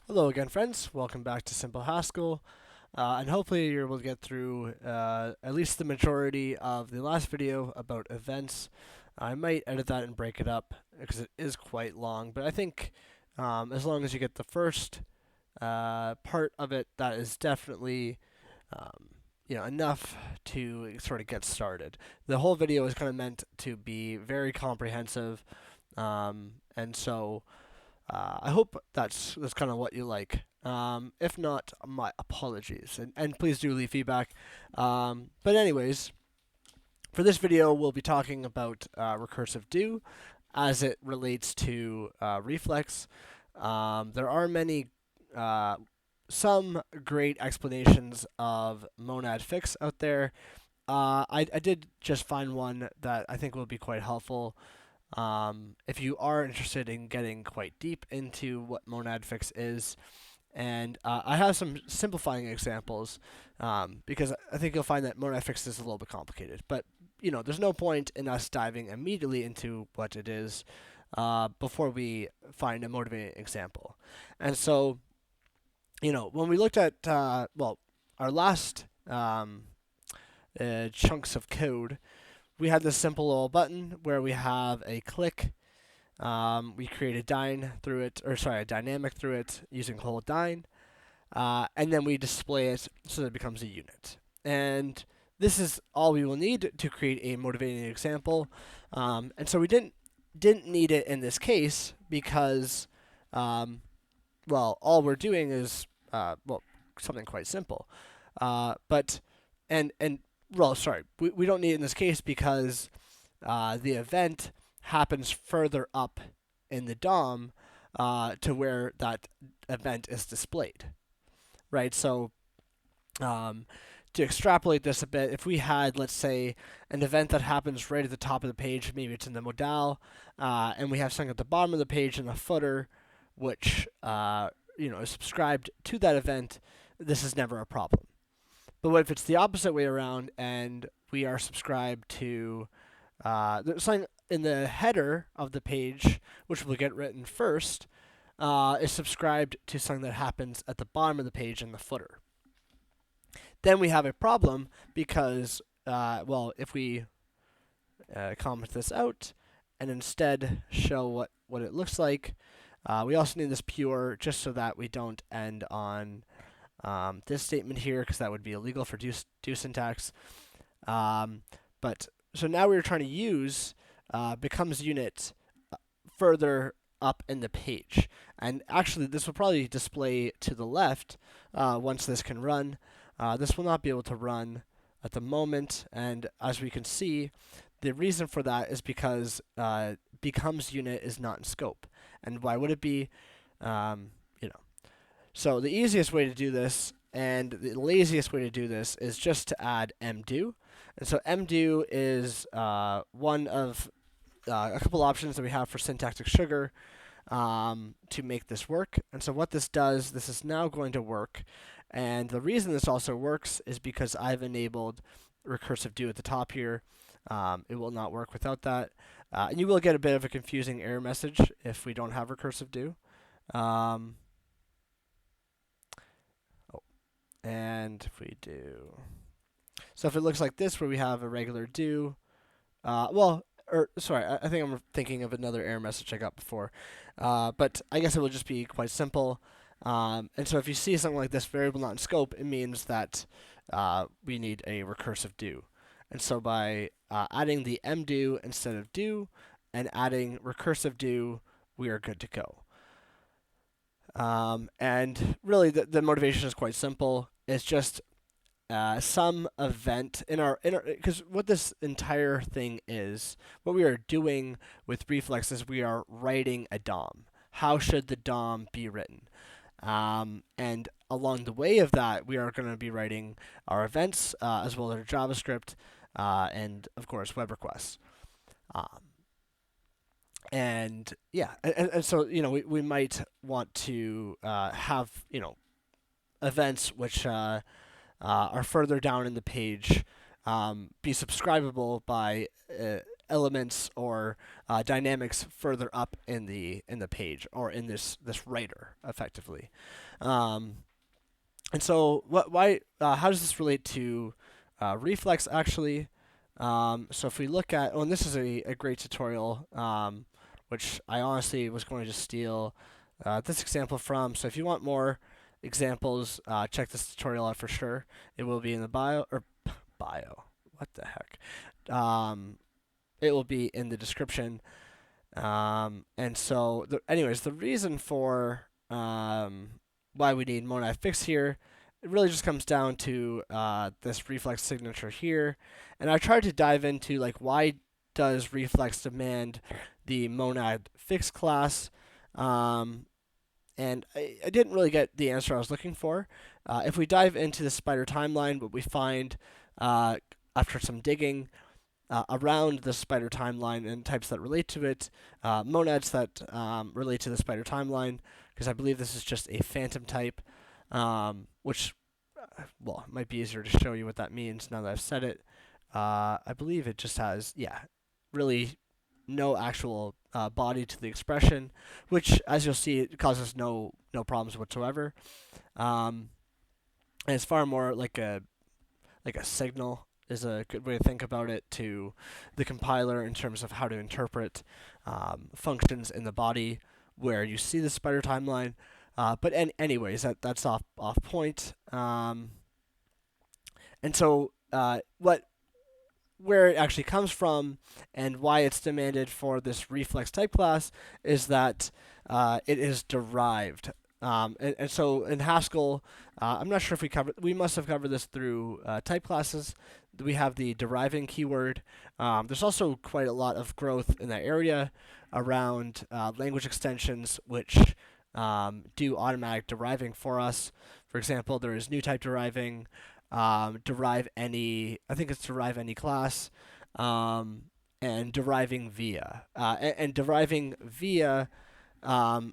Hello again, friends. Welcome back to Simple Haskell. And hopefully you're able to get through at least the majority of the last video about events. I might edit that and break it up because it is quite long, but I think as long as you get the first part of it, that is definitely um, enough to sort of get started. The whole video is kind of meant to be very comprehensive, and so I hope that's kind of what you like. If not, my apologies, and please do leave feedback. But anyways, for this video, we'll be talking about recursive do as it relates to reflex. There are uh, some great explanations of monad fix out there. I did just find one that I think will be quite helpful. If you are interested in getting quite deep into what monad fix is, and I have some simplifying examples because I think you'll find that monad fix is a little bit complicated. But there's no point in us diving immediately into what it is before we find a motivating example. And so, when we looked at our last chunks of code, we had this simple little button where we have a click. We create a a dynamic through it using hold dyne, and then we display it so that it becomes a unit. And this is all we will need to create a motivating example. And so we didn't need it in this case because, all we're doing is something quite simple. But and well, sorry, we don't need it in this case because the event happens further up in the DOM to where that event is displayed, right? So to extrapolate this a bit, if we had, let's say, an event that happens right at the top of the page, maybe it's in the modal, and we have something at the bottom of the page in the footer, which is subscribed to that event, this is never a problem. But what if it's the opposite way around and we are subscribed to something in the header of the page, which will get written first, is subscribed to something that happens at the bottom of the page in the footer? Then we have a problem because, if we comment this out and instead show what it looks like, we also need this pure just so that we don't end on this statement here because that would be illegal for do syntax. But so now we're trying to use becomes unit further up in the page. And actually, this will probably display to the left once this can run. This will not be able to run at the moment. And as we can see, the reason for that is because becomes unit is not in scope. And why would it be? So the easiest way to do this and the laziest way to do this is just to add mdo. And so mdo is one of a couple options that we have for syntactic sugar to make this work. And so what this does, this is now going to work. And the reason this also works is because I've enabled recursive do at the top here. It will not work without that. And you will get a bit of a confusing error message if we don't have recursive do. And if we do, so if it looks like this, where we have a regular do, I think I'm thinking of another error message I got before, but I guess it will just be quite simple. And so if you see something like this, variable not in scope, it means that we need a recursive do. And so by adding the mdo instead of do and adding recursive do, we are good to go. And really, the motivation is quite simple. It's just some event in our because what this entire thing is, what we are doing with reflex is we are writing a DOM. How should the DOM be written? And along the way of that, we are going to be writing our events as well as our JavaScript and of course web requests. And so we might want to have events which are further down in the page be subscribable by elements or dynamics further up in the page or in this writer effectively. Um, and so how does this relate to reflex actually? So if we look at, and this is a great tutorial, which I honestly was going to just steal this example from. So if you want more examples, check this tutorial out for sure. It will be in the bio. What the heck? It will be in the description. And so, anyways, the reason for why we need monad fix here, it really just comes down to this reflex signature here. And I tried to dive into like why does reflex demand the monad fix class, and I didn't really get the answer I was looking for. If we dive into the spider timeline, what we find after some digging around the spider timeline and types that relate to it, monads that relate to the spider timeline, because I believe this is just a phantom type, which, well, it might be easier to show you what that means now that I've said it. I believe it just has, yeah, really no actual body to the expression, which, as you'll see, it causes no problems whatsoever. And it's far more like a signal is a good way to think about it to the compiler in terms of how to interpret functions in the body where you see the spider timeline. But anyways, that's off point. And so where it actually comes from and why it's demanded for this reflex type class is that it is derived. And so in Haskell, I'm not sure if we must have covered this through type classes. We have the deriving keyword. There's also quite a lot of growth in that area around language extensions which do automatic deriving for us. For example, there is new type deriving, derive any, I think it's derive any class, and deriving via. And deriving via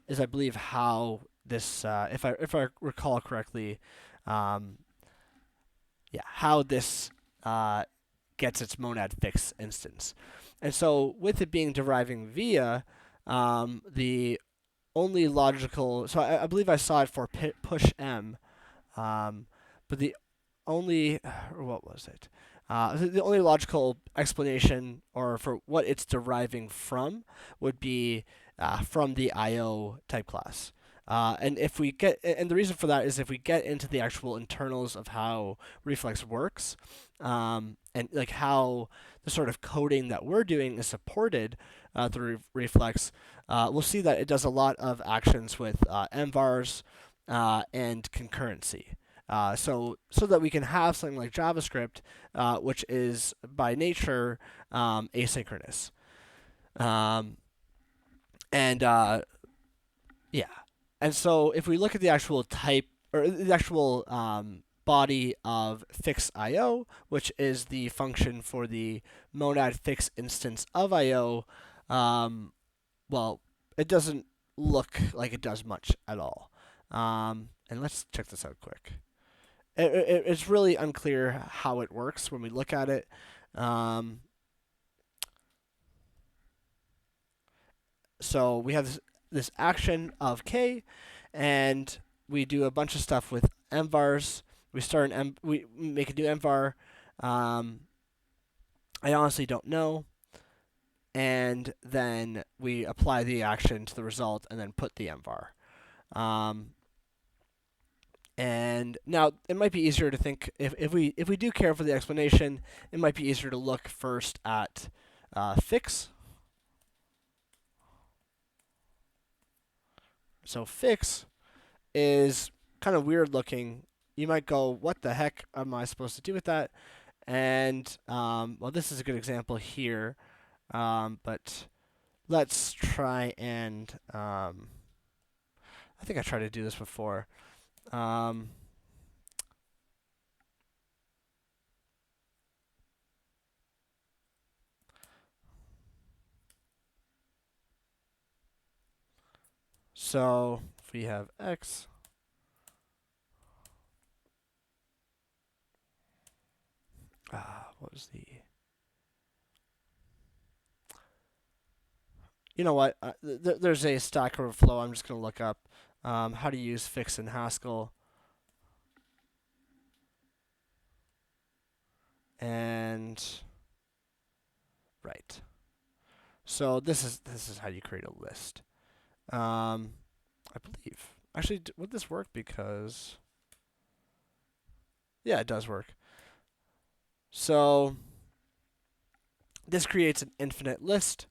is, I believe, how this, if I recall correctly, how this gets its monad fix instance. And so with it being deriving via, the only logical, so I believe I saw it for push m, but the only, or what was it? The only logical explanation, or for what it's deriving from, would be from the IO type class. And if we get, and the reason for that is if we get into the actual internals of how Reflex works, and like how the sort of coding that we're doing is supported through Reflex, we'll see that it does a lot of actions with mvars and concurrency. So that we can have something like JavaScript, which is by nature asynchronous. And yeah. And so if we look at the actual type, or the actual body of fix IO, which is the function for the monad fix instance of IO, well, it doesn't look like it does much at all. And let's check this out quick. It's really unclear how it works when we look at it. So we have this action of k, and we do a bunch of stuff with mvars. We make a new mvar. I honestly don't know. And then we apply the action to the result and then put the mvar. And now it might be easier to think if we do care for the explanation, it might be easier to look first at fix. So fix is kind of weird looking. You might go, what the heck am I supposed to do with that? And well, this is a good example here, but let's try and I think I tried to do this before. So if we have x, what was the You know what? There's a Stack Overflow. I'm just going to look up how to use fix in Haskell. And right. So this is how you create a list. I believe. Actually, would this work? Because yeah, it does work. So this creates an infinite list,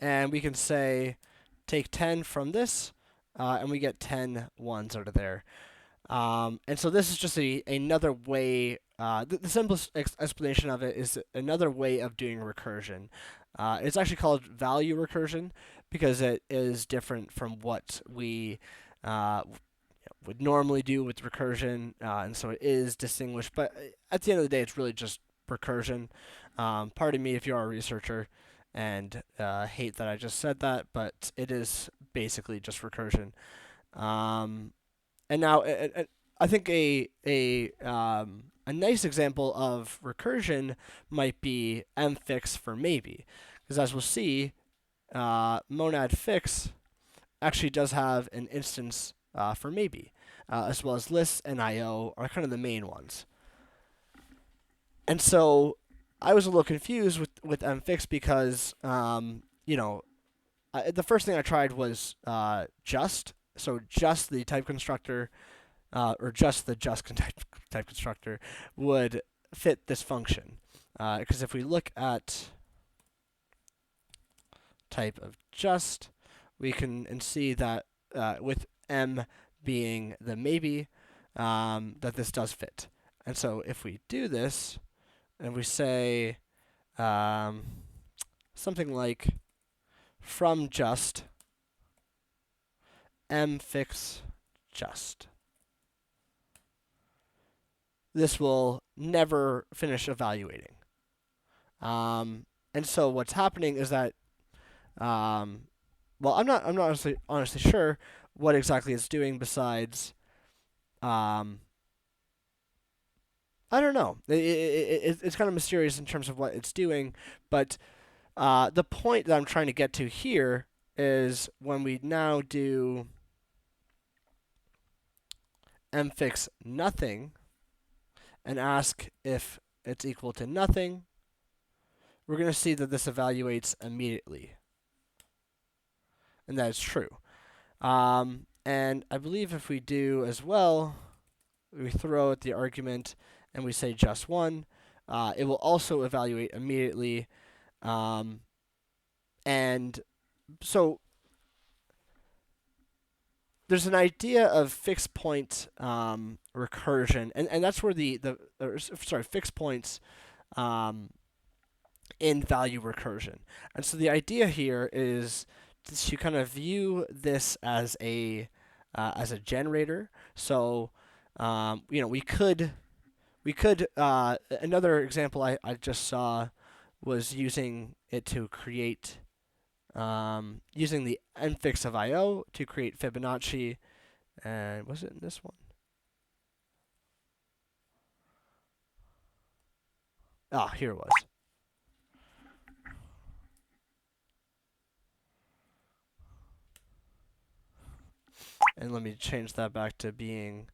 and we can say take 10 from this, and we get 10 ones out of there. And so this is just another way. The simplest explanation of it is another way of doing recursion. It's actually called value recursion because it is different from what we would normally do with recursion, and so it is distinguished. But at the end of the day, it's really just recursion. Pardon me if you are a researcher and hate that I just said that, but it is basically just recursion. And now, I think a nice example of recursion might be mfix for maybe, because as we'll see, monad fix actually does have an instance for maybe, as well as lists and IO are kind of the main ones. And so I was a little confused with mfix because the first thing I tried was just the type constructor or just the type constructor would fit this function. Because if we look at type of just, we can see that with m being the maybe, that this does fit. And so if we do this and we say something like from just m fix just, this will never finish evaluating. And so what's happening is that, well, I'm not honestly sure what exactly it's doing besides, I don't know. It's kind of mysterious in terms of what it's doing, but the point that I'm trying to get to here is when we now do mfix nothing and ask if it's equal to nothing, we're going to see that this evaluates immediately. And that is true. And I believe if we do as well, we throw out the argument and we say just one, it will also evaluate immediately. And so there's an idea of fixed point recursion, and that's where fixed points in value recursion. And so the idea here is to kind of view this as a generator. So we could another example I just saw was using it to create using the mfix of IO to create Fibonacci. And was it in this one? Ah, here it was. And let me change that back to being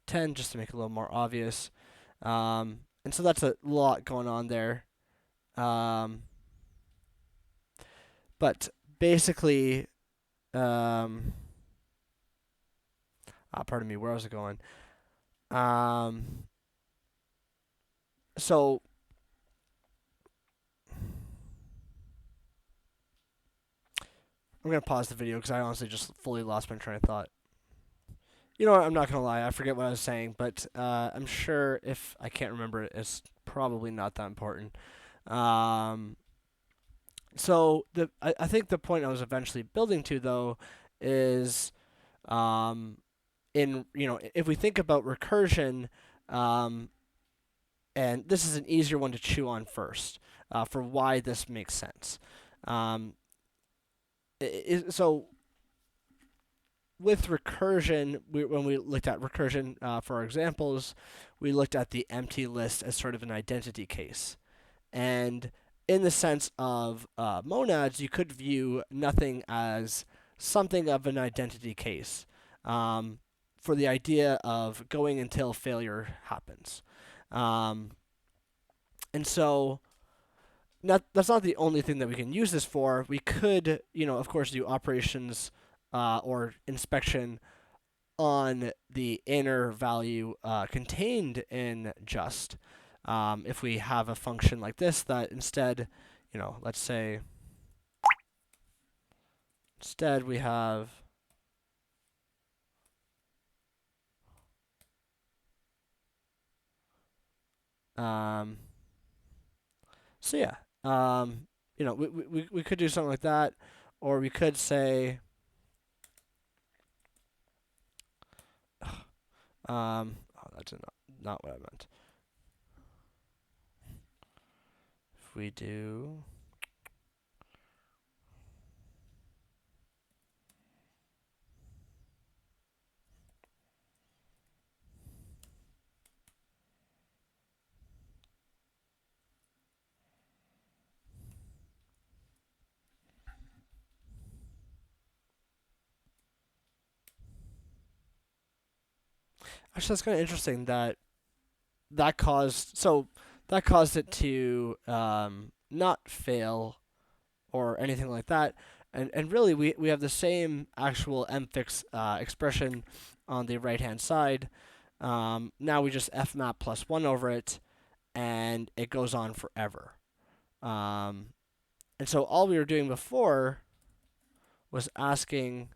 10 just to make it a little more obvious. And so that's a lot going on there. But basically, pardon me, where was it going? So I'm going to pause the video because I honestly just fully lost my train of thought. You know what? I'm not going to lie. I forget what I was saying, but I'm sure if I can't remember it, it's probably not that important. So I think the point I was eventually building to, though, is if we think about recursion, and this is an easier one to chew on first for why this makes sense. So with recursion, when we looked at recursion for our examples, we looked at the empty list as sort of an identity case. And in the sense of monads, you could view nothing as something of an identity case, for the idea of going until failure happens. Um, and so that's not the only thing that we can use this for. We could, of course, do operations or inspection on the inner value contained in just. If we have a function like this that instead, let's say instead we have um, so yeah, we could do something like that, or we could say oh, that's not what I meant. If we do actually, that's kind of interesting that caused it to not fail or anything like that. And really, we have the same actual mfix expression on the right hand side. Now we just fmap plus 1 over it, and it goes on forever. And so all we were doing before was asking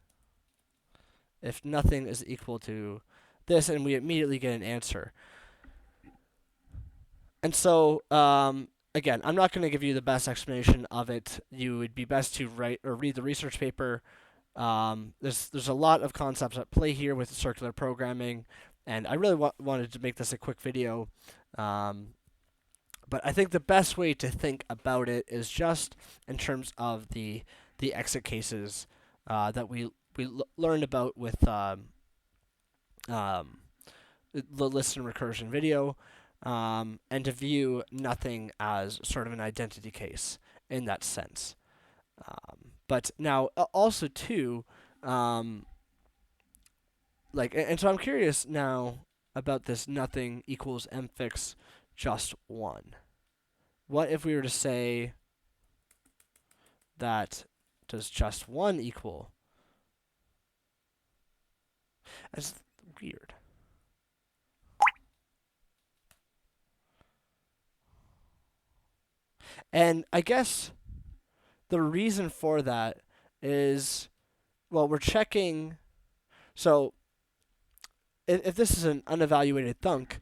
if nothing is equal to this, and we immediately get an answer. And so, again, I'm not going to give you the best explanation of it. You would be best to write or read the research paper. There's a lot of concepts at play here with circular programming, and I really wanted to make this a quick video. But I think the best way to think about it is just in terms of the exit cases that we learned about with the list and recursion video, and to view nothing as sort of an identity case in that sense. But now also too, and so I'm curious now about this nothing equals mfix just 1. What if we were to say that does just 1 equal? That's weird. And I guess the reason for that is, well, we're checking. So if this is an unevaluated thunk,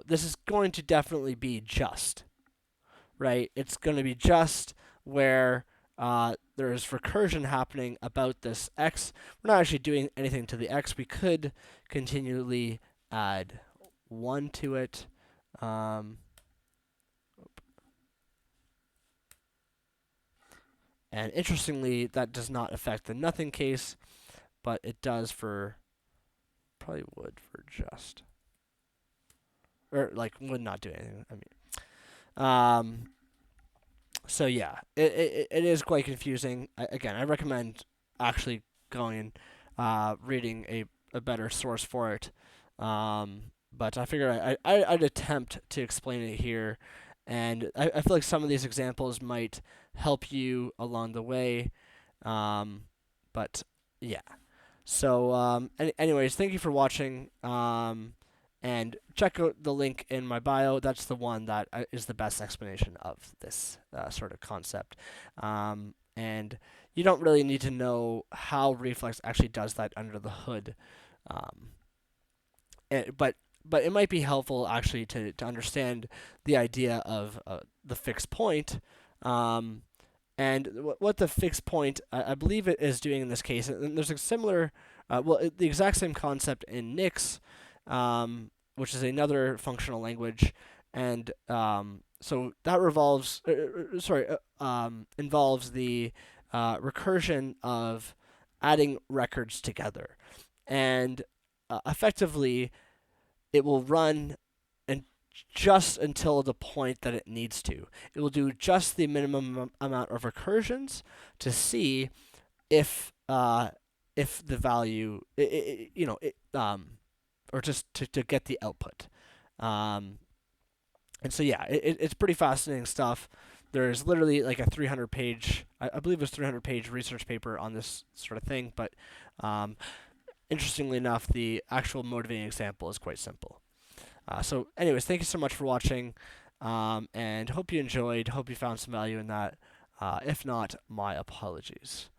this is going to definitely be just, right? It's going to be just where there's recursion happening about this x. We're not actually doing anything to the x. We could continually add 1 to it. And interestingly, that does not affect the nothing case, but it does probably would for just. Or, would not do anything. So yeah, it is quite confusing. Again, I recommend actually going and reading a better source for it. But I figure I'd attempt to explain it here, and I feel like some of these examples might help you along the way. But yeah. So anyways, thank you for watching. And check out the link in my bio. That's the one that is the best explanation of this sort of concept. And you don't really need to know how Reflex actually does that under the hood. But it might be helpful actually to understand the idea of the fixed point. And what the fixed point, I believe it is doing in this case, and there's a similar, the exact same concept in Nix, which is another functional language, and so that involves the recursion of adding records together, and effectively, it will run and just until the point that it needs to. It will do just the minimum amount of recursions to see if the value, or just to get the output. Um, and so yeah, it's pretty fascinating stuff. There's literally like a 300 page, I believe it was 300 page research paper on this sort of thing, but um, interestingly enough, the actual motivating example is quite simple. So, anyways, thank you so much for watching, and hope you enjoyed. Hope you found some value in that. If not, my apologies.